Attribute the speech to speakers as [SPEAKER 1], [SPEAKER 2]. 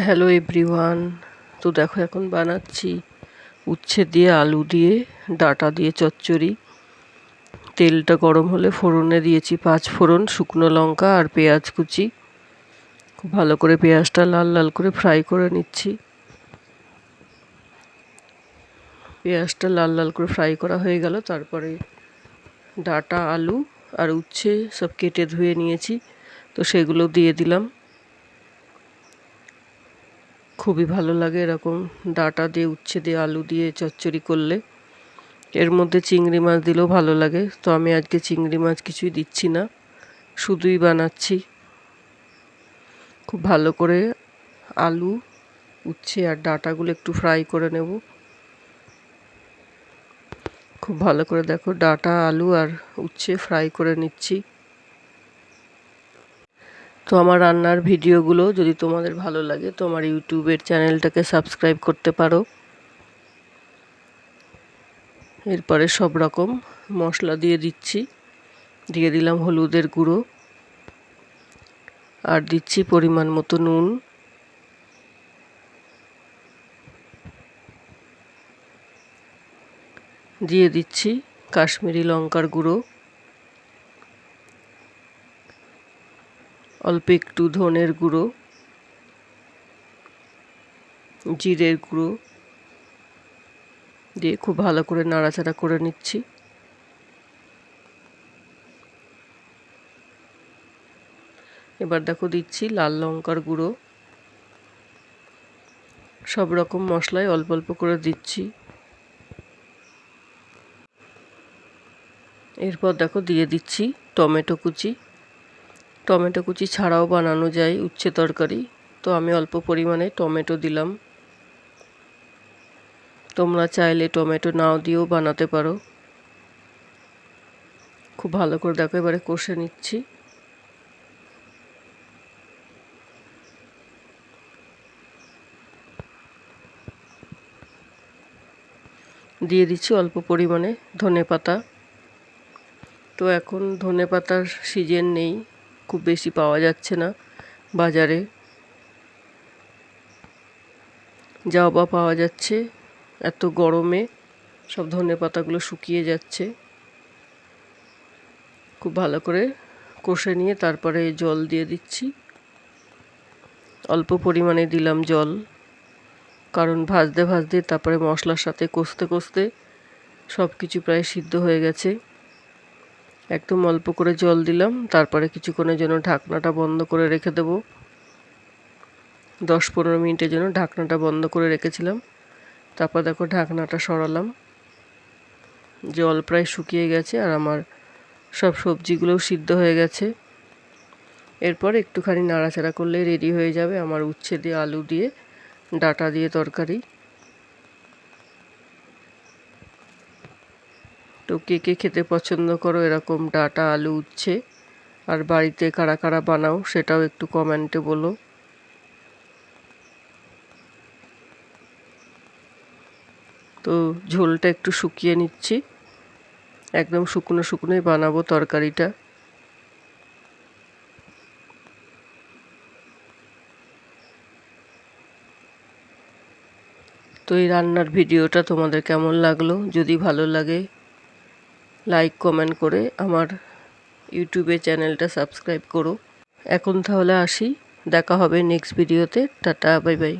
[SPEAKER 1] Hello everyone. তো দেখো এখন বানাচ্ছি উচ্ছে দিয়ে আলু দিয়ে ডাঁটা দিয়ে চচ্চড়ি। তেলটা গরম হলে ফোড়নে দিয়েছি 5 ফোড়ন, শুকনো লঙ্কা আর পেঁয়াজ কুচি। খুব ভালো করে পেঁয়াজটা লাল লাল করে ফ্রাই করে নিচ্ছি। পেঁয়াজটা লাল লাল করে ফ্রাই করা হয়ে গেল, তারপরে ডাঁটা, আলু আর উচ্ছে সব কেটে ধুয়ে নিয়েছি, তো সেগুলো দিয়ে দিলাম। খুবই ভালো লাগে এরকম ডাঁটা দিয়ে, উচ্ছে দিয়ে, আলু দিয়ে চচ্চড়ি করলে। এর মধ্যে চিংড়ি মাছ দিলেও ভালো লাগে, তো আমি আজকে চিংড়ি মাছ কিছুই দিচ্ছি না, শুধুই বানাচ্ছি। খুব ভালো করে আলু, উচ্ছে আর ডাঁটাগুলো একটু ফ্রাই করে নেব। খুব ভালো করে দেখো ডাঁটা, আলু আর উচ্ছে ফ্রাই করে নিচ্ছি। তো আমার রান্নার ভিডিওগুলো যদি তোমাদের ভালো লাগে তো আমার ইউটিউবের চ্যানেলটাকে সাবস্ক্রাইব করতে পারো। এরপরে সব রকম মশলা দিয়ে দিচ্ছি। দিয়ে দিলাম হলুদের গুঁড়ো, আর দিচ্ছি পরিমাণ মতো নুন। দিয়ে দিচ্ছি কাশ্মীরি লঙ্কার গুঁড়ো, অল্প একটু ধনের গুঁড়ো, জিরের গুঁড়ো দিয়ে খুব ভালো করে নাড়াচাড়া করে নিচ্ছি। এবার দেখো দিচ্ছি লাল লঙ্কার গুঁড়ো। সব রকম মশলাই অল্প অল্প করে দিচ্ছি। এরপর দেখো দিয়ে দিচ্ছি টমেটো কুচি। টমেটো কুচি ছাড়াও বানানো যায় উচ্ছে তরকারি, তো আমি অল্প পরিমাণে টমেটো দিলাম। তোমরা চাইলে টমেটো নাও দিয়েও বানাতে পারো। খুব ভালো করে দেখো এবারে কষে নিচ্ছি। দিয়ে দিচ্ছি অল্প পরিমাণে ধনেপাতা। তো এখন ধনেপাতার সিজন নেই, খুব বেশি পাওয়া যাচ্ছে না বাজারে, যাও বা পাওয়া যাচ্ছে, এত গরমে সব ধনেপাতাগুলো শুকিয়ে যাচ্ছে। খুব ভালো করে কষে নিয়ে তারপরে জল দিয়ে দিচ্ছি। অল্প পরিমাণে দিলাম জল, কারণ ভাজতে ভাজতে তারপরে মশলার সাথে কষতে কষতে সব কিছু প্রায় সিদ্ধ হয়ে গেছে। একদম অল্প করে জল দিলাম, তারপরে কিছুক্ষণের জন্য ঢাকনাটা বন্ধ করে রেখে দেবো। 10-15 মিনিটের জন্য ঢাকনাটা বন্ধ করে রেখেছিলাম। তারপর দেখো ঢাকনাটা সরালাম, জল প্রায় শুকিয়ে গেছে আর আমার সব সবজিগুলোও সিদ্ধ হয়ে গেছে। এরপর একটুখানি নাড়াচাড়া করলেই রেডি হয়ে যাবে আমার উচ্ছে দিয়ে, আলু দিয়ে, ডাঁটা দিয়ে তরকারি। তো কে কে খেতে পছন্দ করো এরকম ডাঁটা, আলু, উচ্ছে, আর বাড়িতে কারা কারা বানাও সেটাও একটু কমেন্টে বলো। তো ঝোলটা একটু শুকিয়ে নিচ্ছি, একদম শুকনো শুকনোই বানাবো তরকারিটা। তো এই রান্নার ভিডিওটা তোমাদের কেমন লাগলো? যদি ভালো লাগে লাইক কমেন্ট করে আমার ইউটিউবে চ্যানেলটা সাবস্ক্রাইব করো। এখন তাহলে আসি, দেখা হবে নেক্সট ভিডিওতে। Tata, bye bye.